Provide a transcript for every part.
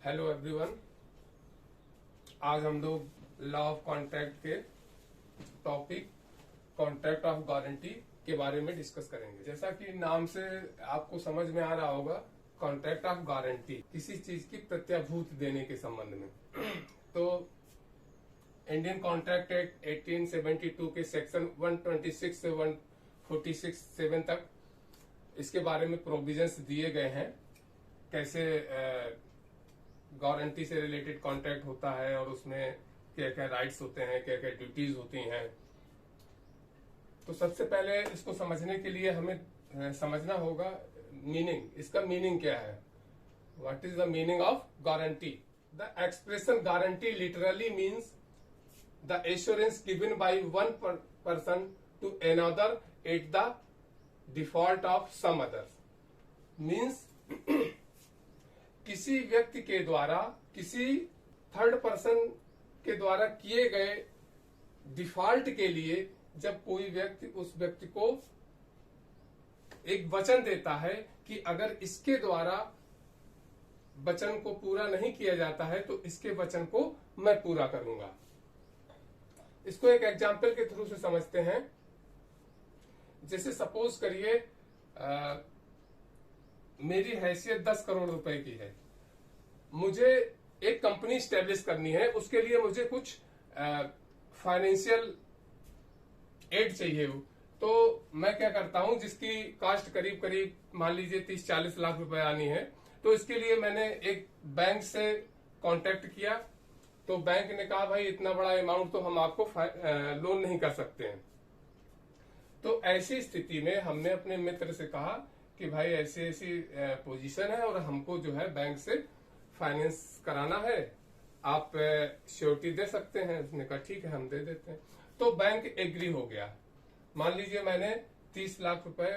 Hello everyone. आज हम लोग लॉ ऑफ कॉन्ट्रैक्ट के टॉपिक कॉन्ट्रैक्ट ऑफ गारंटी के बारे में डिस्कस करेंगे। जैसा कि नाम से आपको समझ में आ रहा होगा, कॉन्ट्रैक्ट ऑफ गारंटी किसी चीज की प्रत्याभूत देने के संबंध में। तो इंडियन कॉन्ट्रैक्ट एक्ट 1872 के सेक्शन 126 से 146(7) तक इसके बारे में प्रोविजंस दिए गए हैं। कैसे गारंटी से रिलेटेड कॉन्ट्रैक्ट होता है और उसमें क्या क्या राइट्स होते हैं, क्या क्या ड्यूटीज होती हैं। तो सबसे पहले इसको समझने के लिए हमें समझना होगा मीनिंग। इसका मीनिंग क्या है? What is the meaning of guarantee? The expression guarantee literally means the assurance given by one person to another at the default of some others. Means किसी व्यक्ति के द्वारा किसी थर्ड पर्सन के द्वारा किए गए डिफॉल्ट के लिए जब कोई व्यक्ति उस व्यक्ति को एक वचन देता है कि अगर इसके द्वारा वचन को पूरा नहीं किया जाता है तो इसके वचन को मैं पूरा करूंगा। इसको एक एग्जाम्पल के थ्रू से समझते हैं। जैसे सपोज करिए मेरी हैसियत 10 करोड़ रुपए की है, मुझे एक कंपनी स्टैब्लिश करनी है, उसके लिए मुझे कुछ फाइनेंशियल एड चाहिए। तो मैं क्या करता हूं, जिसकी कास्ट करीब करीब मान लीजिए 30-40 लाख रुपए आनी है, तो इसके लिए मैंने एक बैंक से कांटेक्ट किया। तो बैंक ने कहा भाई इतना बड़ा अमाउंट तो हम आपको लोन नहीं कर सकते हैं। तो ऐसी स्थिति में हमने अपने मित्र से कहा कि भाई ऐसी ऐसी पोजीशन है और हमको जो है बैंक से फाइनेंस कराना है, आप श्योरिटी दे सकते हैं। उसने कहा ठीक है हम दे देते हैं। तो बैंक एग्री हो गया। मान लीजिए मैंने 30 लाख रुपए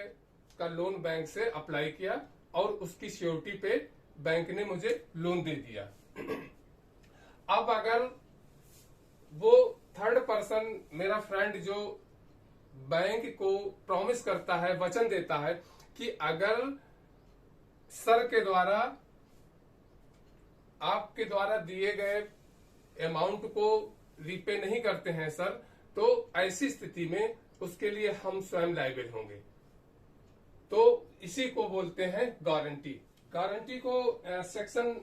का लोन बैंक से अप्लाई किया और उसकी श्योरिटी पे बैंक ने मुझे लोन दे दिया। अब अगर वो थर्ड पर्सन मेरा फ्रेंड जो बैंक को प्रॉमिस करता है, वचन देता है कि अगर सर के द्वारा आपके द्वारा दिए गए अमाउंट को रीपे नहीं करते हैं सर, तो ऐसी स्थिति में उसके लिए हम स्वयं लायबल होंगे। तो इसी को बोलते हैं गारंटी। गारंटी को सेक्शन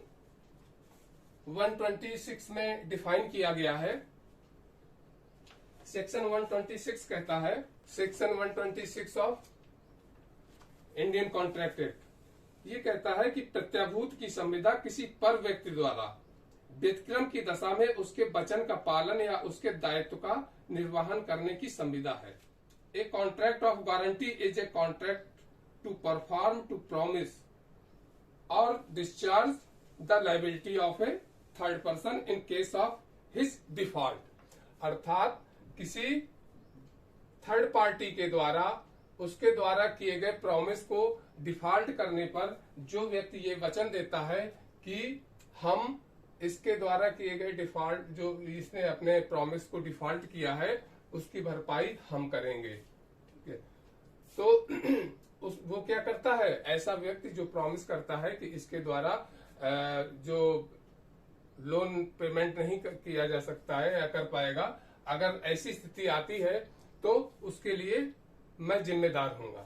126 में डिफाइन किया गया है। सेक्शन 126 कहता है, section 126 of Indian contract act, ये कहता है कि प्रत्याभूत की संविदा किसी पर व्यक्ति द्वारा व्यतिक्रम की दशा में उसके वचन का पालन या उसके दायित्व का निर्वहन करने की संविदा है। A contract of guarantee is a contract to perform, to promise or discharge the liability of a third person in case of his default. अर्थात किसी थर्ड पार्टी के द्वारा उसके द्वारा किए गए प्रॉमिस को डिफॉल्ट करने पर जो व्यक्ति ये वचन देता है कि हम इसके द्वारा किए गए डिफॉल्ट, जो इसने अपने प्रॉमिस को डिफॉल्ट किया है, उसकी भरपाई हम करेंगे। ठीक है। तो वो क्या करता है, ऐसा व्यक्ति जो प्रॉमिस करता है कि इसके द्वारा जो लोन पेमेंट नहीं किया जा सकता है या कर पाएगा, अगर ऐसी स्थिति आती है तो उसके लिए मैं जिम्मेदार हूंगा।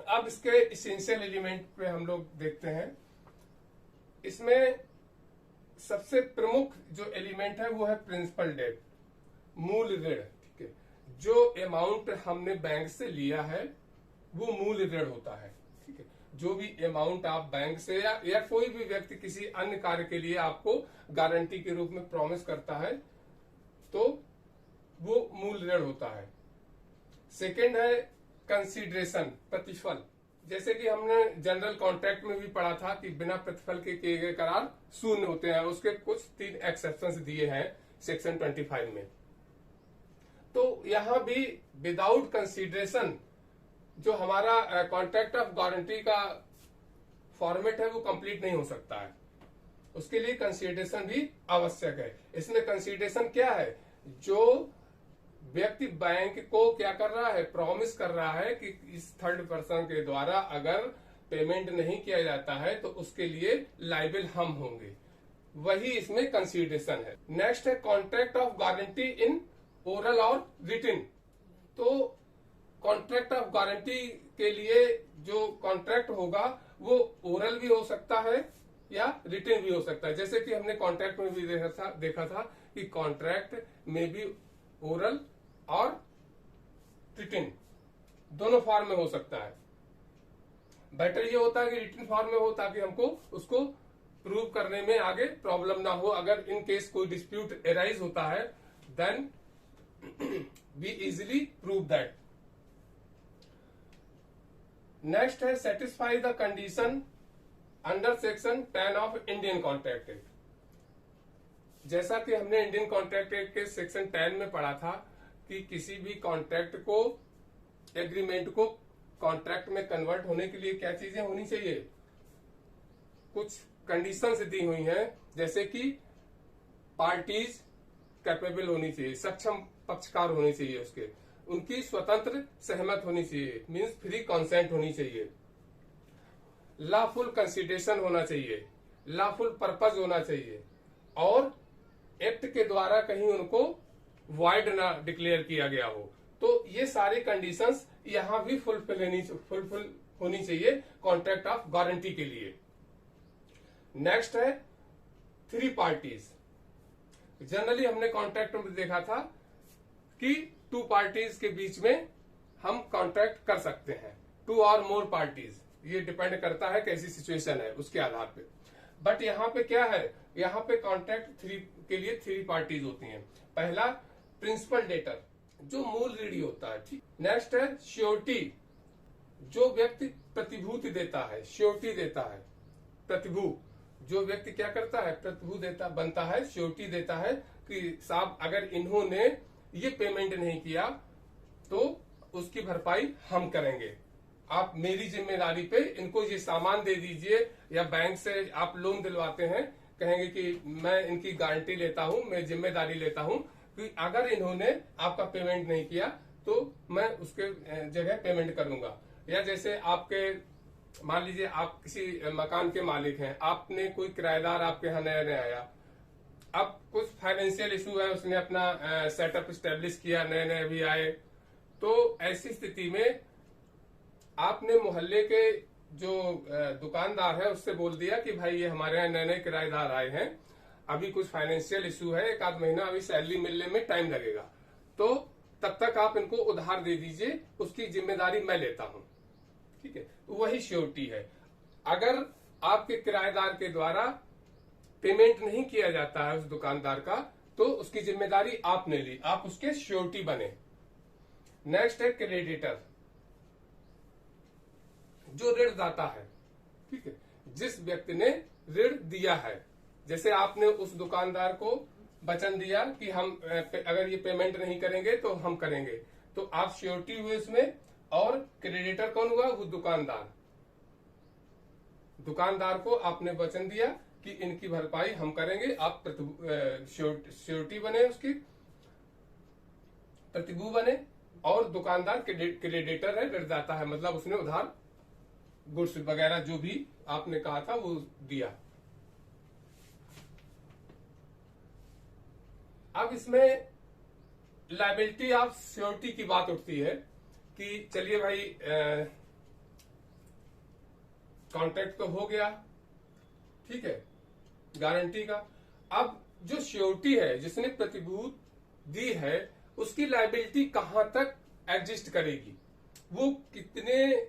अब इसके इसेंशियल एलिमेंट पे हम लोग देखते हैं। इसमें सबसे प्रमुख जो एलिमेंट है वो है प्रिंसिपल डेट, मूल ऋण। ठीक है। जो अमाउंट हमने बैंक से लिया है वो मूल ऋण होता है। ठीक है। जो भी अमाउंट आप बैंक से या कोई भी व्यक्ति किसी अन्य कार्य के लिए आपको गारंटी के रूप में प्रॉमिस करता है तो वो मूल ऋण होता है। सेकंड है कंसीडरेशन, प्रतिफल। जैसे कि हमने जनरल कॉन्ट्रैक्ट में भी पढ़ा था कि बिना प्रतिफल के किए गए करार शून्य होते हैं। उसके कुछ 3 एक्सेप्शंस दिए हैं सेक्शन 25 में। तो यहां भी विदाउट कंसीडरेशन जो हमारा कॉन्ट्रैक्ट ऑफ गारंटी का फॉर्मेट है वो कंप्लीट नहीं हो सकता है। उसके लिए कंसीडरेशन भी आवश्यक है। इसमें कंसीडरेशन क्या है? जो व्यक्ति बैंक को क्या कर रहा है, प्रॉमिस कर रहा है कि इस थर्ड पर्सन के द्वारा अगर पेमेंट नहीं किया जाता है तो उसके लिए लाइबल हम होंगे, वही इसमें कंसीडरेशन है। नेक्स्ट है contract of guarantee in oral और रिटन। तो कॉन्ट्रैक्ट ऑफ गारंटी के लिए जो कॉन्ट्रैक्ट होगा वो ओरल भी हो सकता है या रिटन भी हो सकता है। जैसे कि हमने कॉन्ट्रैक्ट में भी देखा था कि कॉन्ट्रैक्ट में भी ओरल और रिटन दोनों फॉर्म में हो सकता है। बेटर ये होता है कि रिटन फॉर्म में हो ताकि हमको उसको प्रूव करने में आगे प्रॉब्लम ना हो। अगर इन केस कोई डिस्प्यूट एराइज होता है then we easily prove that. Next है satisfy the condition under section 10 of Indian contract act. जैसा कि हमने इंडियन कॉन्ट्रैक्ट एक्ट के सेक्शन 10 में पढ़ा था कि किसी भी कॉन्ट्रैक्ट को, एग्रीमेंट को कॉन्ट्रैक्ट में कन्वर्ट होने के लिए क्या चीजें होनी चाहिए, कुछ कंडीशंस दी हुई हैं। जैसे कि पार्टीज कैपेबल होनी चाहिए, सक्षम पक्षकार होने चाहिए, उसके उनकी स्वतंत्र सहमत होनी चाहिए, मींस फ्री कॉन्सेंट होनी चाहिए, लॉफुल कंसिडरेशन होना चाहिए, लॉफुल पर्पज होना चाहिए, और एक्ट के द्वारा कहीं उनको वॉइड ना डिक्लेयर किया गया हो। तो ये सारी कंडीशंस यहां भी फुलफिल होनी चाहिए कॉन्ट्रैक्ट ऑफ गारंटी के लिए। नेक्स्ट है 3 पार्टीज। जनरली हमने कॉन्ट्रैक्ट में देखा था कि 2 पार्टीज के बीच में हम कॉन्ट्रैक्ट कर सकते हैं, 2 और मोर पार्टीज, ये डिपेंड करता है कैसी सिचुएशन है उसके आधार पे। बट यहाँ पे क्या है, यहाँ पे कॉन्ट्रैक्ट के लिए 3 पार्टीज होती हैं। पहला प्रिंसिपल डेटर, जो मूल ऋणी होता है, ठीक। नेक्स्ट है श्योरिटी, जो व्यक्ति प्रतिभूति देता है, श्योरिटी देता है, प्रतिभू, जो व्यक्ति क्या करता है, प्रतिभू देता बनता है, श्योरिटी देता है कि साहब अगर इन्होंने ये पेमेंट नहीं किया तो उसकी भरपाई हम करेंगे, आप मेरी जिम्मेदारी पे इनको ये सामान दे दीजिए, या बैंक से आप लोन दिलवाते हैं, कहेंगे कि मैं इनकी गारंटी लेता हूं, मैं जिम्मेदारी लेता हूं कि अगर इन्होंने आपका पेमेंट नहीं किया तो मैं उसके जगह पेमेंट करूंगा। या जैसे आपके, मान लीजिए आप किसी मकान के मालिक हैं, आपने कोई किराएदार आपके यहाँ नया नया आया, अब कुछ फाइनेंशियल इशू है, उसने अपना सेटअप स्टेब्लिश किया, नए नए भी आए, तो ऐसी स्थिति में आपने मोहल्ले के जो दुकानदार है उससे बोल दिया कि भाई ये हमारे यहाँ नए नए किराएदार आए हैं, अभी कुछ फाइनेंशियल इशू है, 1 आध महीना अभी सैलरी मिलने में टाइम लगेगा, तो तब तक आप इनको उधार दे दीजिए, उसकी जिम्मेदारी मैं लेता हूं, ठीक है। वही श्योरिटी है। अगर आपके किराएदार के द्वारा पेमेंट नहीं किया जाता है उस दुकानदार का, तो उसकी जिम्मेदारी आपने ली, आप उसके श्योरिटी बने। नेक्स्ट है क्रेडिटर, जो ऋण दाता है, ठीक है, जिस व्यक्ति ने ऋण दिया है। जैसे आपने उस दुकानदार को वचन दिया कि हम अगर ये पेमेंट नहीं करेंगे तो हम करेंगे, तो आप श्योरिटी हुए उसमें, और क्रेडिटर कौन हुआ, वो दुकानदार। दुकानदार को आपने वचन दिया कि इनकी भरपाई हम करेंगे, आप श्योरिटी बने, उसकी प्रतिभू बने, और दुकानदार क्रेडिटर है, ऋणदाता है, मतलब उसने उधार गुड्स वगैरह जो भी आपने कहा था वो दिया। अब इसमें लायबिलिटी ऑफ श्योरिटी की बात उठती है कि चलिए भाई कॉन्ट्रैक्ट तो हो गया, ठीक है, गारंटी का। अब जो श्योरिटी है, जिसने प्रतिभूत दी है, उसकी लायबिलिटी कहां तक एग्जिस्ट करेगी, वो कितने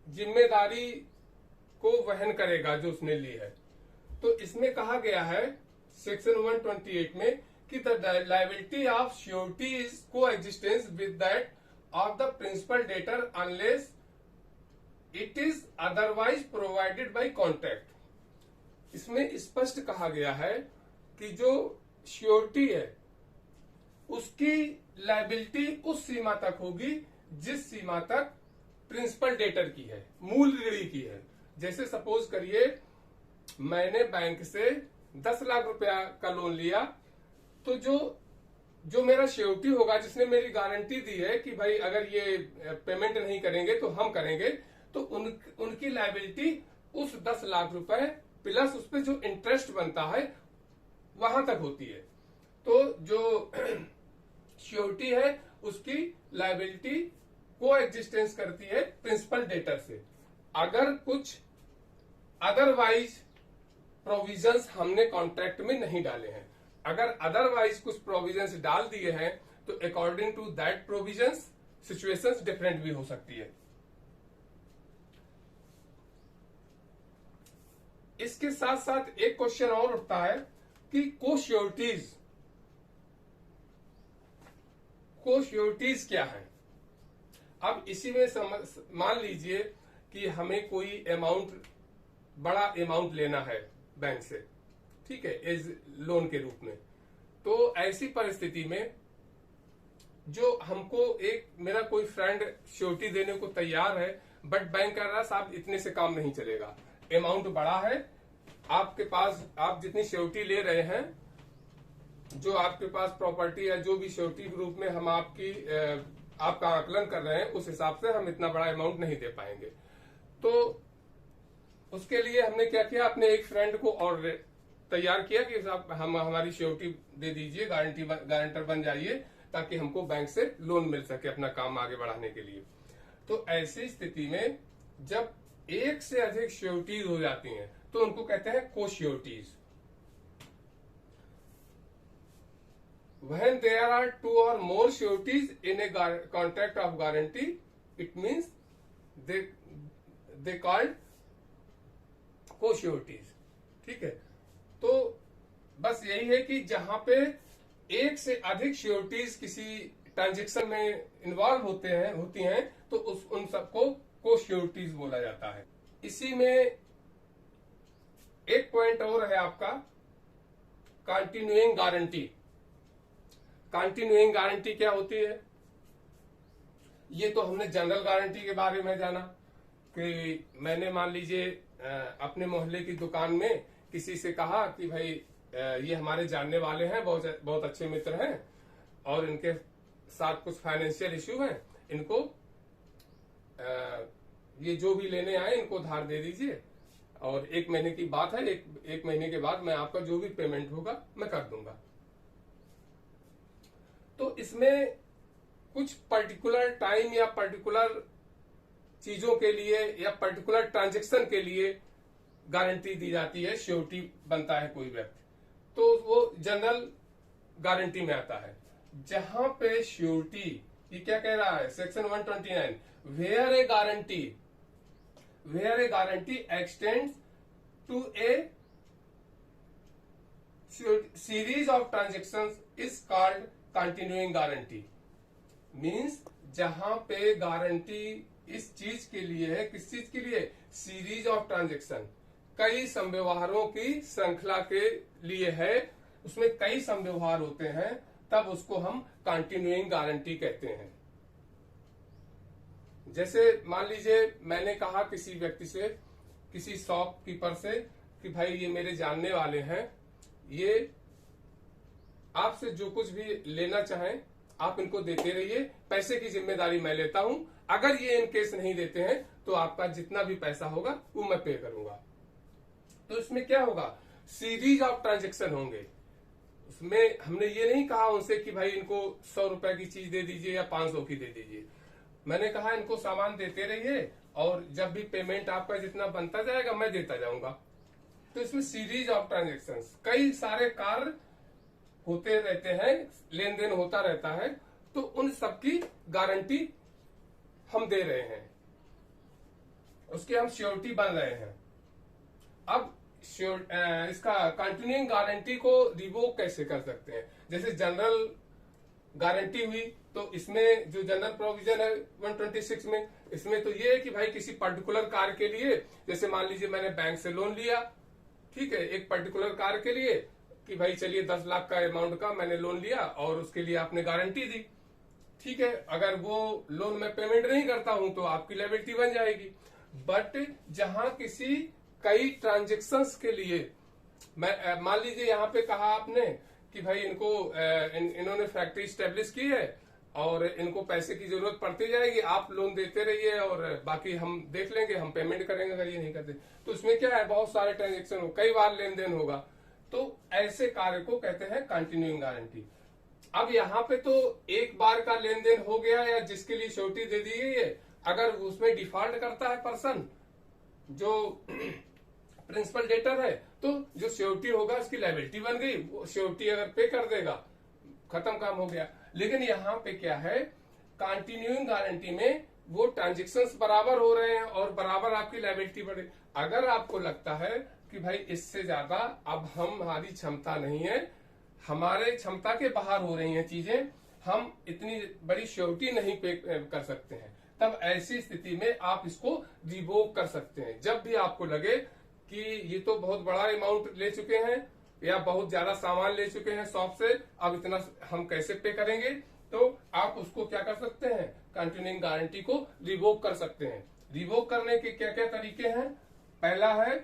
जिम्मेदारी को वहन करेगा जो उसने ली है। तो इसमें कहा गया है सेक्शन 128 में कि the liability of surety is coextensive with that of the principal debtor unless it is otherwise provided by contract. इसमें स्पष्ट कहा गया है कि जो श्योरिटी है उसकी लायबिलिटी उस सीमा तक होगी जिस सीमा तक प्रिंसिपल डेटर की है, मूल ऋणी की है। जैसे सपोज करिए मैंने बैंक से 10 लाख रुपया का लोन लिया, तो जो मेरा श्योरिटी होगा, जिसने मेरी गारंटी दी है कि भाई अगर ये पेमेंट नहीं करेंगे तो हम करेंगे, तो उनकी लायबिलिटी उस 10 लाख रुपए प्लस उस पर जो इंटरेस्ट बनता है वहां तक होती है। तो जो श्योरिटी है उसकी लायबिलिटी को एग्जिस्टेंस करती है प्रिंसिपल डेटर से। अगर कुछ अदरवाइज प्रोविजंस हमने कॉन्ट्रैक्ट में नहीं डाले हैं, अगर अदरवाइज कुछ प्रोविजंस डाल दिए हैं तो according to that provisions situations different भी हो सकती है। इसके साथ साथ एक क्वेश्चन और उठता है कि कोश्योरिटीज क्या है। अब इसी में मान लीजिए कि हमें कोई बड़ा अमाउंट लेना है बैंक से, ठीक है, एज लोन के रूप में। तो ऐसी परिस्थिति में जो हमको मेरा कोई फ्रेंड श्योरिटी देने को तैयार है, बट बैंक कह रहा है साहब इतने से काम नहीं चलेगा, अमाउंट बड़ा है, आपके पास आप जितनी श्योरिटी ले रहे हैं, जो आपके पास प्रॉपर्टी या जो भी श्योरिटी के रूप में हम आपका आकलन कर रहे हैं, उस हिसाब से हम इतना बड़ा अमाउंट नहीं दे पाएंगे। तो उसके लिए हमने क्या किया, अपने एक फ्रेंड को और तैयार किया कि साहब हम हमारी श्योरिटी दे दीजिए, गारंटर बन जाइए, ताकि हमको बैंक से लोन मिल सके अपना काम आगे बढ़ाने के लिए। तो ऐसी स्थिति में जब एक से अधिक श्योरिटीज हो जाती हैं तो उनको कहते हैं कोश्योरिटीज। When there are 2 or more sureties in a contract of guarantee, it means they called co-sureties। ठीक है, तो बस यही है कि जहां पे एक से अधिक श्योरिटीज किसी ट्रांजेक्शन में इन्वॉल्व होती हैं तो उन सबको को-श्योरिटीज बोला जाता है। इसी में एक पॉइंट और है आपका कंटिन्यूइंग गारंटी। कंटिन्यूइंग गारंटी क्या होती है? ये तो हमने जनरल गारंटी के बारे में जाना कि मैंने मान लीजिए अपने मोहल्ले की दुकान में किसी से कहा कि भाई ये हमारे जानने वाले हैं, बहुत अच्छे मित्र हैं और इनके साथ कुछ फाइनेंशियल इश्यू है, इनको ये जो भी लेने आए इनको धार दे दीजिए और 1 महीने की बात है, एक महीने के बाद मैं आपका जो भी पेमेंट होगा मैं कर दूंगा। तो इसमें कुछ पर्टिकुलर टाइम या पर्टिकुलर चीजों के लिए या पर्टिकुलर ट्रांजैक्शन के लिए गारंटी दी जाती है, श्योरिटी बनता है कोई व्यक्ति, तो वो जनरल गारंटी में आता है। जहां पे श्योरिटी, ये क्या कह रहा है section 129, where a guarantee extends to a series of transactions is called continuing guarantee. Means जहां पे गारंटी इस चीज के लिए है, किस चीज के लिए? सीरीज ऑफ ट्रांजेक्शन, कई संव्यवहारों की श्रृंखला के लिए है, उसमें कई संव्यवहार होते हैं, तब उसको हम कंटिन्यूइंग गारंटी कहते हैं। जैसे मान लीजिए मैंने कहा किसी व्यक्ति से, किसी शॉपकीपर से कि भाई ये मेरे जानने वाले हैं, ये आपसे जो कुछ भी लेना चाहें आप इनको देते रहिए, पैसे की जिम्मेदारी मैं लेता हूं, अगर ये इन केस नहीं देते हैं तो आपका जितना भी पैसा होगा वो मैं पे करूंगा। तो इसमें क्या होगा? सीरीज ऑफ ट्रांजेक्शन होंगे। उसमें हमने ये नहीं कहा उनसे कि भाई इनको 100 रुपए की चीज दे दीजिए या 500 की दे दीजिए। मैंने कहा इनको सामान देते रहिए और जब भी पेमेंट आपका जितना बनता जाएगा मैं देता जाऊंगा। तो इसमें सीरीज ऑफ ट्रांजेक्शन, कई सारे कार्य होते रहते हैं, लेन देन होता रहता है, तो उन सबकी गारंटी हम दे रहे हैं, उसकी हम श्योरिटी बन रहे हैं। अब इसका कंटिन्यूइंग गारंटी को रिवोक कैसे कर सकते हैं? जैसे जनरल गारंटी हुई तो इसमें जो जनरल प्रोविजन है 126 में, इसमें तो ये है कि भाई किसी पर्टिकुलर कार्य के लिए, जैसे मान लीजिए मैंने बैंक से लोन लिया, ठीक है, एक पर्टिकुलर कार्य के लिए कि भाई चलिए 10 लाख का अमाउंट का मैंने लोन लिया और उसके लिए आपने गारंटी दी, ठीक है, अगर वो लोन में पेमेंट नहीं करता हूं तो आपकी लायबिलिटी बन जाएगी। बट जहां किसी कई ट्रांजेक्शन्स के लिए, मैं मान लीजिए यहां पे कहा आपने कि भाई इन्होंने फैक्ट्री स्टेब्लिश की है और इनको पैसे की जरूरत पड़ती जाएगी, आप लोन देते रहिए और बाकी हम देख लेंगे, हम पेमेंट करेंगे अगर ये नहीं करते। तो उसमें क्या है, बहुत सारे ट्रांजेक्शन हो, कई बार लेन देन होगा, तो ऐसे कार्य को कहते हैं कंटिन्यूइंग गारंटी। अब यहाँ पे तो एक बार का लेन देन हो गया या जिसके लिए श्योरिटी दे दी गई है, अगर उसमें डिफॉल्ट करता है पर्सन जो प्रिंसिपल डेटर है, तो जो श्योरिटी होगा उसकी लायबिलिटी बन गई, वो श्योरिटी अगर पे कर देगा, खत्म काम हो गया। लेकिन यहाँ पे क्या है, कंटिन्यूइंग गारंटी में वो ट्रांजेक्शन्स बराबर हो रहे हैं और बराबर आपकी लायबिलिटी बढ़े। अगर आपको लगता है कि भाई इससे ज्यादा अब हमारी क्षमता नहीं है, हमारे क्षमता के बाहर हो रही हैं चीजें, हम इतनी बड़ी श्योरिटी नहीं पे कर सकते हैं, तब ऐसी स्थिति में आप इसको रिवोक कर सकते हैं। जब भी आपको लगे कि ये तो बहुत बड़ा अमाउंट ले चुके हैं या बहुत ज्यादा सामान ले चुके हैं शॉप से, अब इतना हम कैसे पे करेंगे, तो आप उसको क्या कर सकते हैं, कंटिन्यूइंग गारंटी को रिवोक कर सकते हैं। रिवोक करने के क्या क्या तरीके हैं, पहला है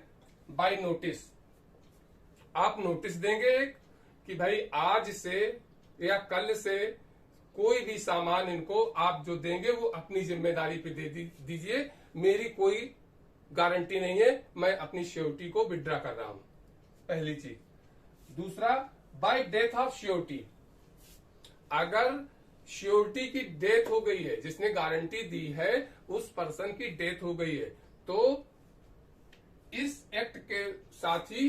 बाय नोटिस। आप नोटिस देंगे एक कि भाई आज से या कल से कोई भी सामान इनको आप जो देंगे वो अपनी जिम्मेदारी पे दे दीजिए, मेरी कोई गारंटी नहीं है, मैं अपनी श्योरिटी को विड्रॉ कर रहा हूं, पहली चीज। दूसरा, बाय डेथ ऑफ श्योरिटी। अगर श्योरिटी की डेथ हो गई है, जिसने गारंटी दी है उस पर्सन की डेथ हो गई है, तो इस एक्ट के साथ ही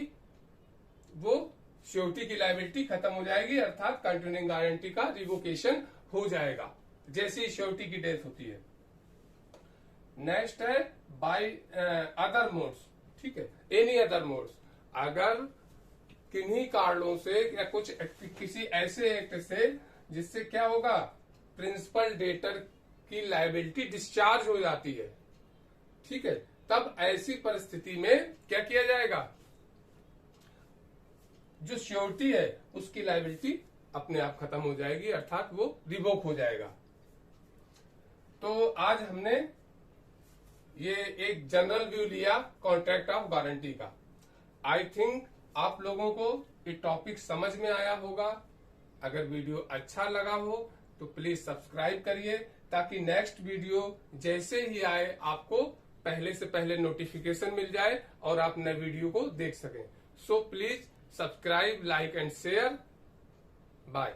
वो श्योरिटी की लायबिलिटी खत्म हो जाएगी, अर्थात कंटिन्यूइंग गारंटी का रिवोकेशन हो जाएगा जैसी श्योरिटी की डेथ होती है। नेक्स्ट है बाय अदर मोड्स, ठीक है, एनी अदर मोड्स। अगर किन्हीं कारणों से या कुछ किसी ऐसे एक्ट से जिससे क्या होगा, प्रिंसिपल डेटर की लायबिलिटी डिस्चार्ज हो जाती है, ठीक है, तब ऐसी परिस्थिति में क्या किया जाएगा, जो श्योरिटी है उसकी लायबिलिटी अपने आप खत्म हो जाएगी, अर्थात वो रिवोक हो जाएगा। तो आज हमने ये एक जनरल व्यू लिया कॉन्ट्रैक्ट ऑफ गारंटी का। आई थिंक आप लोगों को ये टॉपिक समझ में आया होगा। अगर वीडियो अच्छा लगा हो तो प्लीज सब्सक्राइब करिए, ताकि नेक्स्ट वीडियो जैसे ही आए आपको पहले से पहले नोटिफिकेशन मिल जाए और आप नए वीडियो को देख सकें। So please subscribe, like and share. Bye.